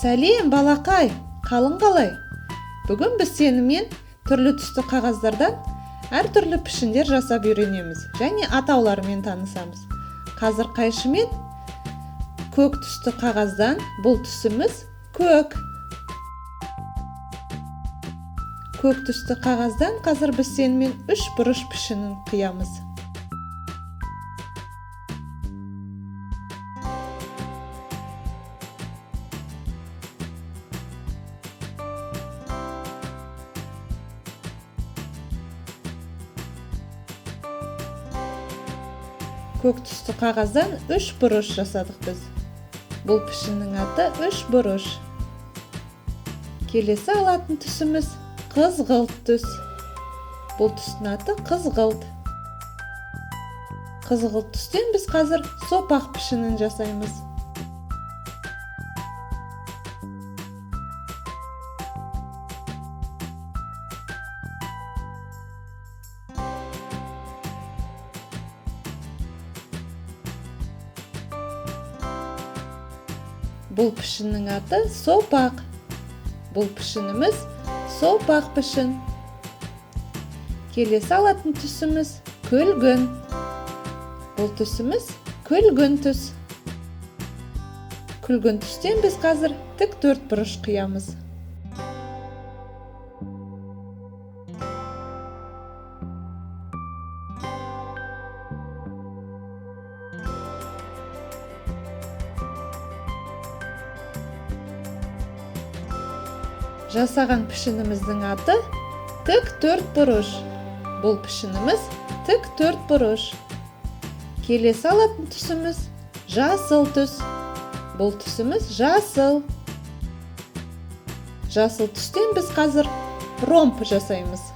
Сәлем, балақай, қалың қалай? Бүгін біз сенімен түрлі түсті қағаздардан әртүрлі пішіндер жасап үйренеміз және атауларымен танысамыз. Қазір қайшымен көк түсті қағаздан, бұл түсіміз көк. Көк түсті қағаздан қазір біз сенімен 3 бұрыш пішінін қиямыз. Көк түсті қағаздан 3 бұрыш жасадық біз. Бұл пішіннің аты 3 бұрыш. Келесі алатын түсіміз қызғылт түс. Бұл түстің аты қызғылт. Қызғылт түстен біз қазір сопақ пішінін жасаймыз. Бұл пішіннің аты сопақ. Бұл пішініміз сопақ пішін. Келесі алатын түсіміз күлгін. Бұл түсіміз күлгін түс. Күлгін түстен біз қазір тік 4 бұрыш қиямыз. Жасаған пішініміздің аты тік 4 бұрыш. Бұл пішініміз тік 4 бұрыш. Келесі алатын түсіміз жасыл түс. Бұл түсіміз жасыл. Жасыл түстен біз қазір ромб жасаймыз.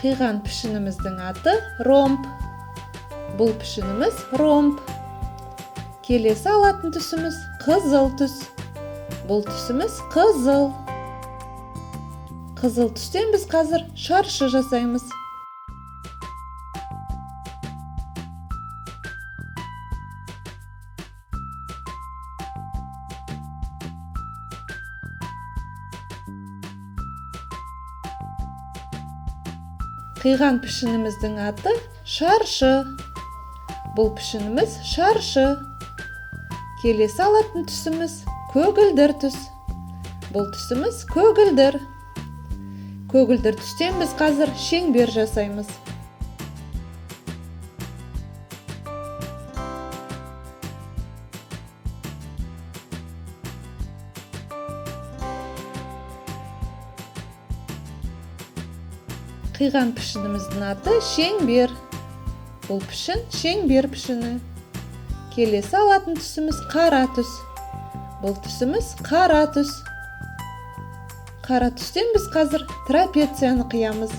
Қиған пішініміздің аты ромб. Бұл пішініміз ромб. Келесі алатын түсіміз қызыл түс. Бұл түсіміз қызыл. Қызыл түстен біз қазір шаршы жасаймыз. Қиған пішініміздің аты шаршы. Бұл пішініміз шаршы. Келесі алатын түсіміз көгілдір түс. Бұл түсіміз көгілдір. Көгілдір түстен біз қазір шеңбер жасаймыз. Қиған пішініміздің аты шеңбер. Бұл пішін шеңбер пішіні. Келесі алатын түсіміз қара түс. Бұл түсіміз қара түс. Қара түстен біз қазір трапецияны қиямыз.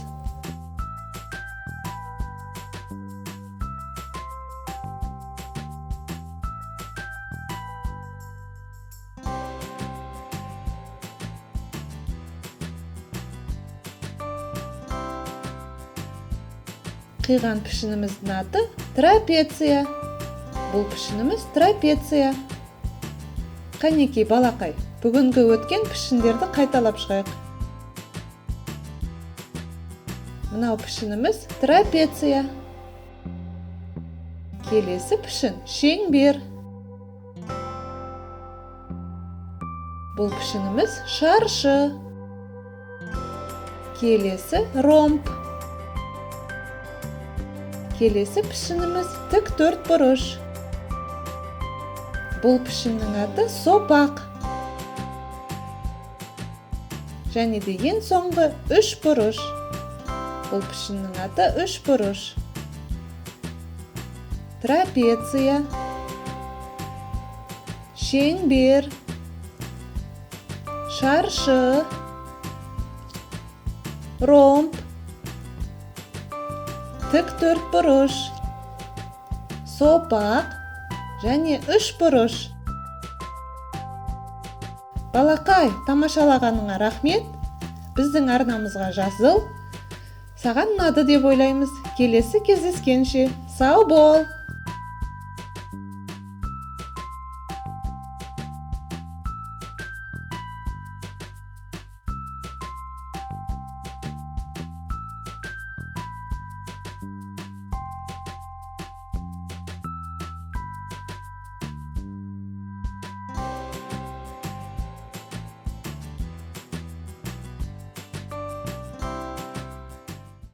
Қиған пішініміздің аты трапеция. Бұл пішініміз трапеция. Қанекей, балақай, бүгінгі өткен пішіндерді қайталап шығайық. Мынау пішініміз трапеция. Келесі пішін шеңбер. Бұл пішініміз шаршы. Келесі ромб. Келесі пішініміз тік 4 бұрыш. Бұл пішіннің аты сопақ. Және де ең соңғы 3 бұрыш. Бұл пішіннің аты 3 бұрыш. Трапеция. Шеңбер. Шаршы. Ромб. Тік 4 бұрыш. Сопақ және 3 бұрыш. Балақай, тамашалағаныңа рахмет. Біздің арнамызға жазыл. Саған ұнады деп ойлаймыз. Келесі кездескенше сау бол.